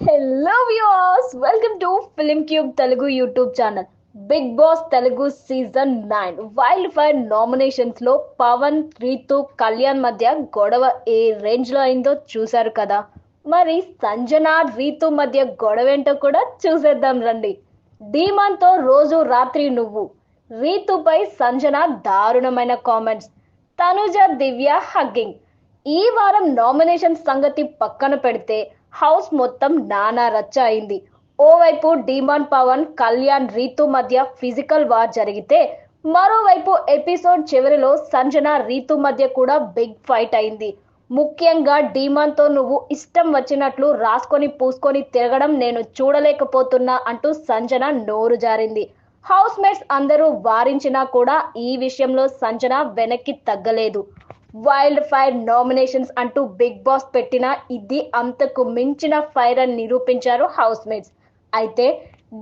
Hello viewers, welcome to Film Cube Telugu YouTube channel. Bigg Boss Telugu season 9 wild fire nominations లో పవన్, రీతు, కళ్యాణ్ మధ్య గొడవ ఏ range లో అయిందో చూశారు కదా. మరి సంజన, రీతు మధ్య గొడవ ఏంటో కూడా చూసేద్దాం రండి. ధీమాన్ తో రోజు రాత్రి నువ్వు, రీతుపై సంజన దారుణమైన కామెంట్స్, తనుజ, దివ్య హగ్గింగ్. ఈ వారం నామినేషన్ సంగతి పక్కన పెడితే హౌస్ మొత్తం నానా రచ్చ అయింది. ఓవైపు డిమాండ్ పవన్, కళ్యాణ్, రీతు మధ్య ఫిజికల్ వార్ జరిగితే మరోవైపు ఎపిసోడ్ చివరిలో సంజన, రీతు మధ్య కూడా బిగ్ ఫైట్ అయింది. ముఖ్యంగా డిమాండ్ తో నువ్వు ఇష్టం వచ్చినట్లు రాసుకొని పూసుకొని తిరగడం నేను చూడలేకపోతున్నా అంటూ సంజన నోరు జారింది. హౌస్ మేట్స్ అందరూ వారించినా కూడా ఈ విషయంలో సంజన వెనక్కి తగ్గలేదు. వైల్డ్ ఫైర్ నామినేషన్స్ అంటూ బిగ్ బాస్ పెట్టిన ఇది అంతకు మించిన ఫైర్ అని నిరూపించారు హౌస్ మేట్స్. అయితే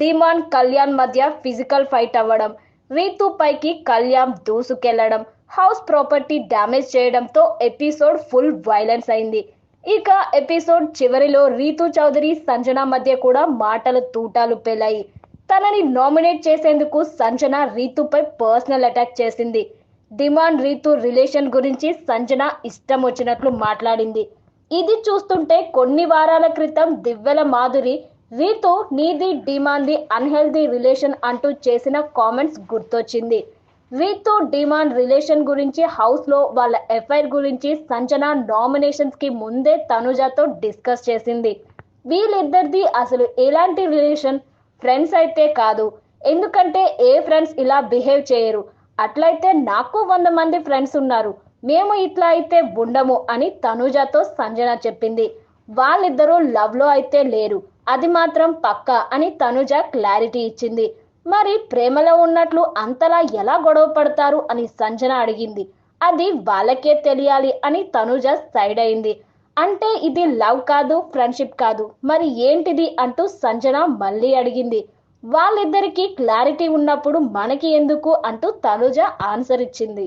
డిమాండ్, కళ్యాణ్ మధ్య ఫిజికల్ ఫైట్ అవ్వడం, రీతు పైకి కళ్యాణ్ దూసుకెళ్లడం, హౌస్ ప్రాపర్టీ డ్యామేజ్ చేయడంతో ఎపిసోడ్ ఫుల్ వైలెన్స్ అయింది. ఇక ఎపిసోడ్ చివరిలో రీతు చౌదరి, సంజన మధ్య కూడా మాటలు తూటాలు పేలాయి. తనని నామినేట్ చేసేందుకు సంజన రీతుపై పర్సనల్ అటాక్ చేసింది. డిమాండ్, రీతు రిలేషన్ గురించి సంజన ఇష్టం వచ్చినట్లు మాట్లాడింది. ఇది చూస్తుంటే కొన్ని వారాల క్రితం దివ్వెల మాధురి రీతు నీది డిమాండ్ది అన్హెల్దీ రిలేషన్ అంటూ చేసిన కామెంట్స్ గుర్తొచ్చింది. రీతు, డిమాండ్ రిలేషన్ గురించి, హౌస్ లో వాళ్ళ ఎఫ్ఐఆర్ గురించి సంజన నామినేషన్స్ కి ముందే తనుజతో డిస్కస్ చేసింది. వీళ్ళిద్దరిది అసలు ఎలాంటి రిలేషన్? ఫ్రెండ్స్ అయితే కాదు, ఎందుకంటే ఏ ఫ్రెండ్స్ ఇలా బిహేవ్ చేయరు. అట్లయితే నాకు 100 మంది ఫ్రెండ్స్ ఉన్నారు, మేము ఇట్లా అయితే ఉండము అని తనుజతో సంజన చెప్పింది. వాళ్ళిద్దరూ లవ్ లో అయితే లేరు, అది మాత్రం పక్కా అని తనుజ క్లారిటీ ఇచ్చింది. మరి ప్రేమలో ఉన్నట్లు అంతలా ఎలా గొడవ పడతారు అని సంజన అడిగింది. అది వాళ్ళకే తెలియాలి అని తనుజ సైడ్ అయింది. అంటే ఇది లవ్ కాదు, ఫ్రెండ్షిప్ కాదు, మరి ఏంటిది అంటూ సంజన మళ్ళీ అడిగింది. వాళ్ళిద్దరికీ క్లారిటీ ఉన్నప్పుడు మనకి ఎందుకు అంటూ తనుజ ఆన్సర్ ఇచ్చింది.